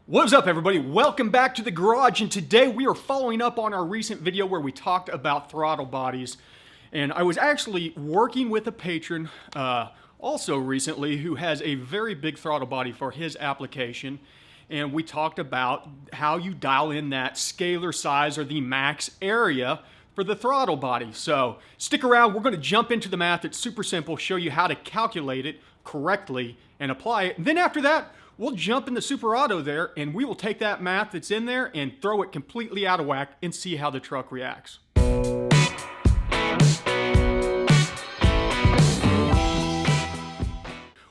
What's up, everybody? Welcome back to the garage, and today we are following up on our recent video where we talked about throttle bodies. And I was actually working with a patron also recently who has a very big throttle body for his application, and we talked about how you dial in that scalar size or the max area for the throttle body. So stick around, we're going to jump into the math. It's super simple, show you how to calculate it correctly and apply it. And then after that, we'll jump in the Super Auto there and we will take that math that's in there and throw it completely out of whack and see how the truck reacts.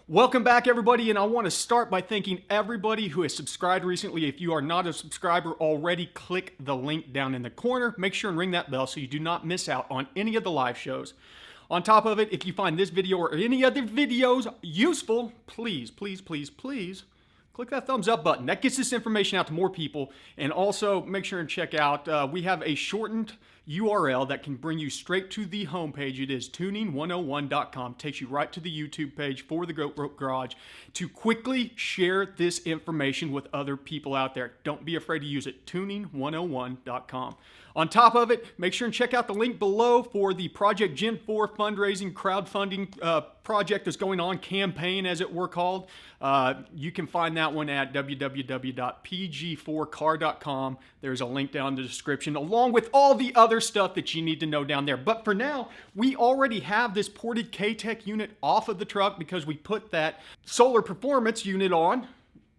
Welcome back, everybody, and I want to start by thanking everybody who has subscribed recently. If you are not a subscriber already, click the link down in the corner. Make sure and ring that bell so you do not miss out on any of the live shows. On top of it, if you find this video or any other videos useful, please click that thumbs up button. That gets this information out to more people. And also make sure and check out, we have a shortened URL that can bring you straight to the homepage. It is tuning101.com. Takes you right to the YouTube page for the garage to quickly share this information with other people out there. Don't be afraid to use it. Tuning101.com. On top of it, make sure and check out the link below for the Project Gen 4 fundraising crowdfunding project that's going on, campaign as it were called. You can find that one at www.pg4car.com. There's a link down in the description along with all the other stuff that you need to know down there. But for now, we already have this ported K-Tech unit off of the truck because we put that solar performance unit on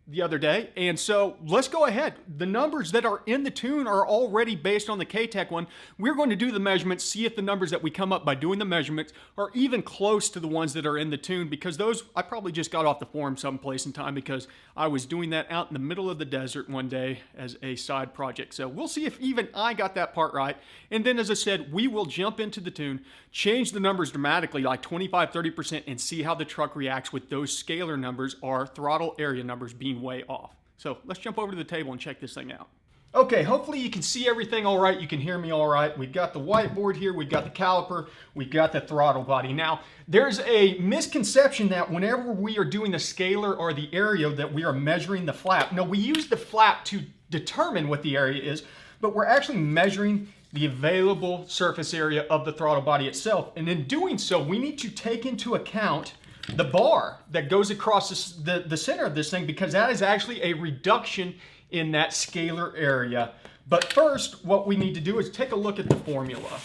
the other day. And so let's go ahead. The numbers that are in the tune are already based on the K-Tech one. We're going to do the measurements, see if the numbers that we come up by doing the measurements are even close to the ones that are in the tune, because those I probably just got off the forum someplace in time because I was doing that out in the middle of the desert one day as a side project. So we'll see if even I got that part right. And then, as I said, we will jump into the tune, change the numbers dramatically, like 25-30%, and see how the truck reacts with those scalar numbers, or throttle area numbers, being way off. So let's jump over to the table and check this thing out. Okay, hopefully you can see everything all right. You can hear me all right. We've got the whiteboard here. We've got the caliper. We've got the throttle body. Now, there's a misconception that whenever we are doing the scalar or the area that we are measuring the flap. No, we use the flap to determine what the area is, but we're actually measuring the available surface area of the throttle body itself. And in doing so, we need to take into account the bar that goes across the center of this thing, because that is actually a reduction in that scalar area. But first, what we need to do is take a look at the formula.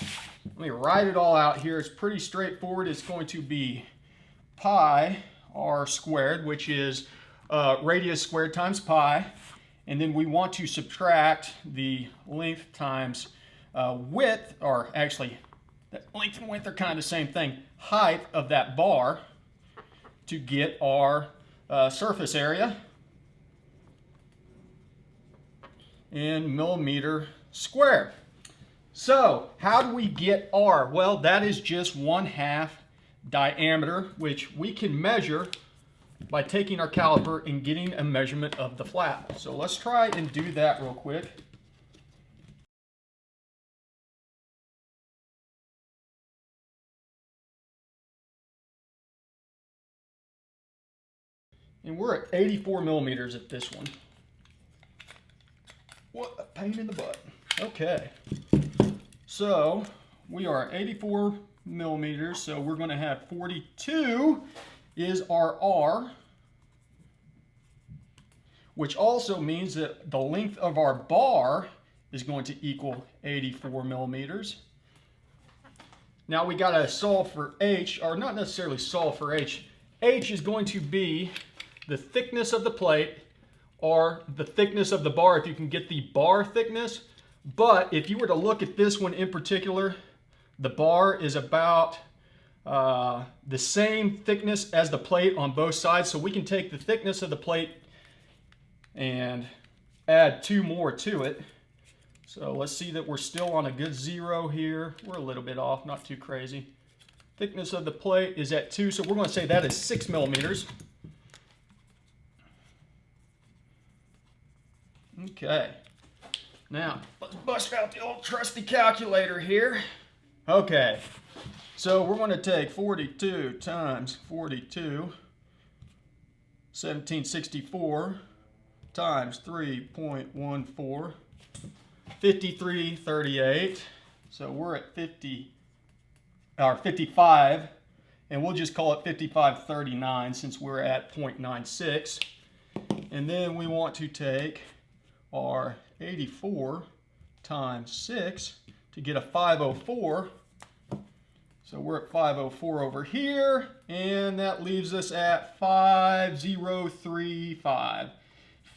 Let me write it all out here. It's pretty straightforward. It's going to be pi r squared, which is radius squared times pi. And then we want to subtract the length times width, or actually, that length and width are kind of the same thing, height of that bar, to get our surface area in millimeter squared. So how do we get R? Well, that is just 1/2 diameter, which we can measure by taking our caliper and getting a measurement of the flap. So let's try and do that real quick. And we're at 84 millimeters at this one. What a pain in the butt. Okay. So we are at 84 millimeters. So we're going to have 42 is our R, which also means that the length of our bar is going to equal 84 millimeters. Now we got to solve for H, or not necessarily solve for H. H is going to be the thickness of the plate or the thickness of the bar if you can get the bar thickness. But if you were to look at this one in particular, the bar is about the same thickness as the plate on both sides. So we can take the thickness of the plate and add 2 more to it. So let's see that we're still on a good 0 here. We're a little bit off, not too crazy. Thickness of the plate is at 2, so we're going to say that is 6 millimeters. Okay, now let's bust out the old trusty calculator here. Okay, so we're going to take 42 times 42, 1764 times 3.14, 5338. So we're at 50, or 55, and we'll just call it 5539 since we're at 0.96. And then we want to take our 84 times 6 to get a 504. So we're at 504 over here, and that leaves us at 5035.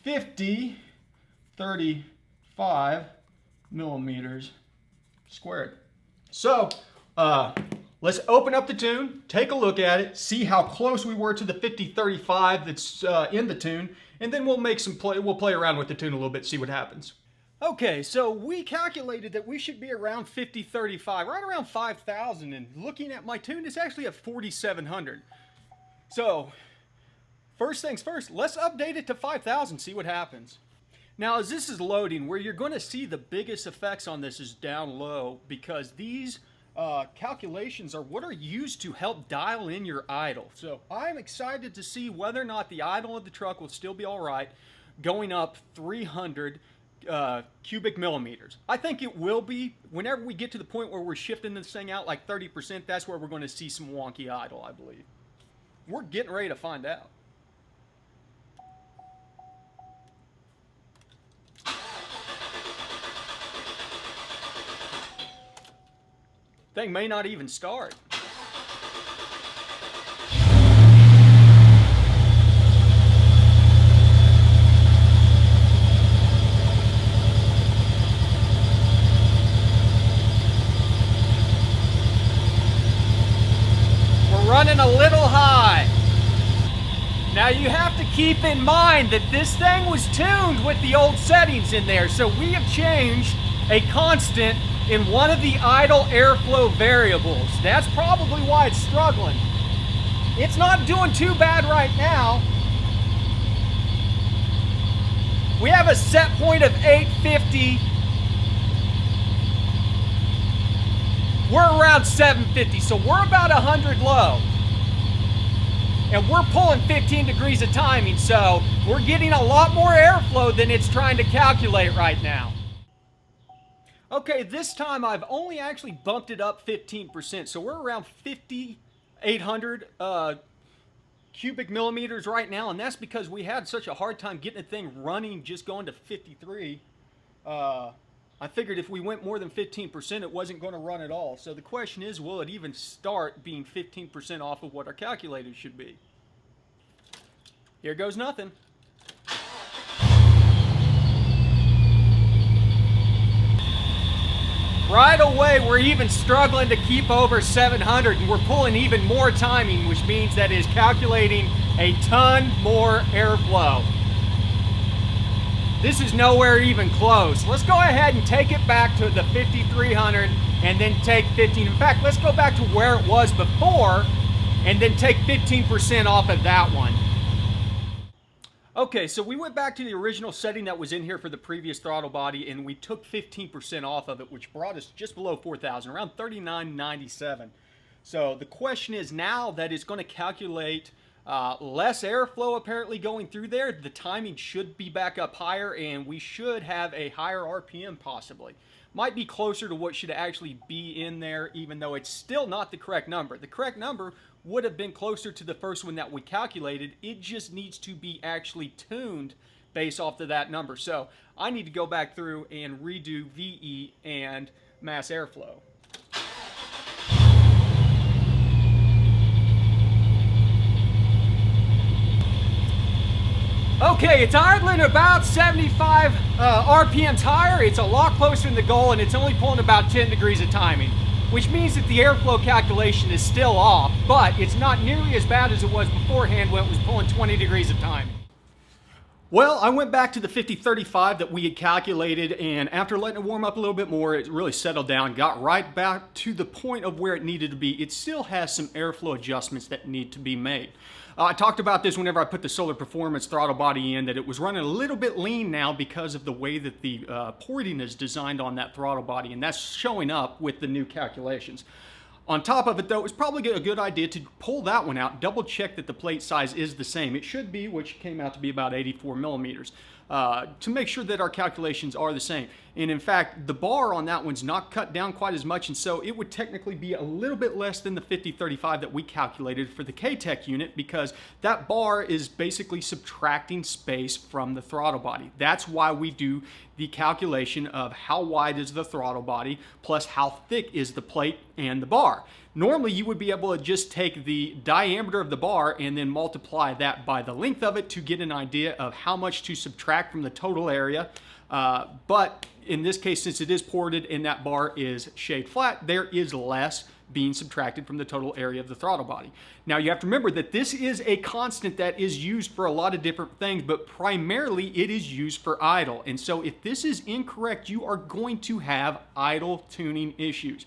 35 millimeters squared. So let's open up the tune, take a look at it, see how close we were to the 5035 that's in the tune, and then we'll play around with the tune a little bit, see what happens. Okay, so we calculated that we should be around 5035, right around 5,000, and looking at my tune, it's actually at 4,700. So, first things first, let's update it to 5,000, see what happens. Now, as this is loading, where you're going to see the biggest effects on this is down low, because these calculations are what are used to help dial in your idle. So, I'm excited to see whether or not the idle of the truck will still be all right, going up 300 cubic millimeters. I think it will be. Whenever we get to the point where we're shifting this thing out like 30%, that's where we're going to see some wonky idle, I believe. We're getting ready to find out. Thing may not even start. Running a little high. Now you have to keep in mind that this thing was tuned with the old settings in there, so we have changed a constant in one of the idle airflow variables. That's probably why it's struggling. It's not doing too bad right now. We have a set point of 850. We're around 750, so we're about 100 low. And we're pulling 15 degrees of timing, so we're getting a lot more airflow than it's trying to calculate right now. Okay, this time I've only actually bumped it up 15%, so we're around 5,800 cubic millimeters right now, and that's because we had such a hard time getting the thing running just going to 53. I figured if we went more than 15%, it wasn't going to run at all. So the question is, will it even start being 15% off of what our calculator should be? Here goes nothing. Right away, we're even struggling to keep over 700, and we're pulling even more timing, which means that it's calculating a ton more airflow. This is nowhere even close. Let's go ahead and take it back to the 5,300 and then take 15. In fact, let's go back to where it was before and then take 15% off of that one. Okay, so we went back to the original setting that was in here for the previous throttle body, and we took 15% off of it, which brought us just below 4,000, around 3,997. So the question is, now that it's going to calculate less airflow apparently going through there, the timing should be back up higher, and we should have a higher RPM possibly. Might be closer to what should actually be in there, even though it's still not the correct number. The correct number would have been closer to the first one that we calculated. It just needs to be actually tuned based off of that number. So I need to go back through and redo VE and mass airflow. Okay, it's idling about 75 RPMs higher. It's a lot closer than the goal, and it's only pulling about 10 degrees of timing, which means that the airflow calculation is still off, but it's not nearly as bad as it was beforehand when it was pulling 20 degrees of timing. Well, I went back to the 5035 that we had calculated, and after letting it warm up a little bit more, it really settled down, got right back to the point of where it needed to be. It still has some airflow adjustments that need to be made. I talked about this whenever I put the Solar Performance throttle body in, that it was running a little bit lean now because of the way that the porting is designed on that throttle body, and that's showing up with the new calculations. On top of it, though, it's probably a good idea to pull that one out, double check that the plate size is the same. It should be, which came out to be about 84 millimeters. to make sure that our calculations are the same. And in fact, the bar on that one's not cut down quite as much, and so it would technically be a little bit less than the 5035 that we calculated for the K-Tech unit, because that bar is basically subtracting space from the throttle body. That's why we do the calculation of how wide is the throttle body plus how thick is the plate and the bar. Normally, you would be able to just take the diameter of the bar and then multiply that by the length of it to get an idea of how much to subtract from the total area. But in this case, since it is ported and that bar is shaved flat, there is less being subtracted from the total area of the throttle body. Now, you have to remember that this is a constant that is used for a lot of different things, but primarily it is used for idle. And so if this is incorrect, you are going to have idle tuning issues.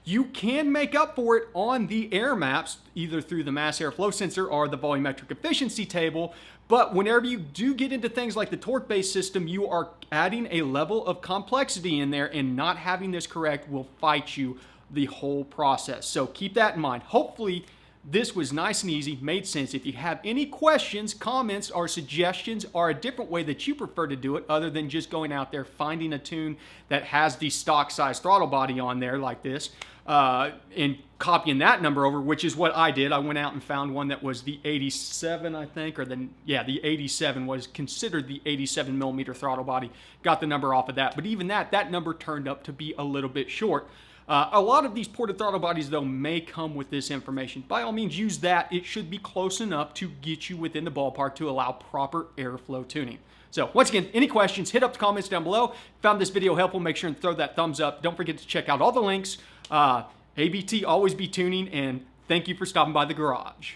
You can make up for it on the air maps, either through the mass airflow sensor or the volumetric efficiency table, but whenever you do get into things like the torque-based system, you are adding a level of complexity in there, and not having this correct will fight you the whole process. So keep that in mind. Hopefully this was nice and easy, made sense. If you have any questions, comments, or suggestions, or a different way that you prefer to do it other than just going out there finding a tune that has the stock size throttle body on there like this, and copying that number over, which is what I did. I went out and found one that was the 87, I think, or the 87 was considered the 87 millimeter throttle body. Got the number off of that, but even that number turned up to be a little bit short. A lot of these ported throttle bodies, though, may come with this information. By all means, use that. It should be close enough to get you within the ballpark to allow proper airflow tuning. So once again, any questions, hit up the comments down below. Found this video helpful, make sure and throw that thumbs up. Don't forget to check out all the links. ABT, always be tuning, and thank you for stopping by the garage.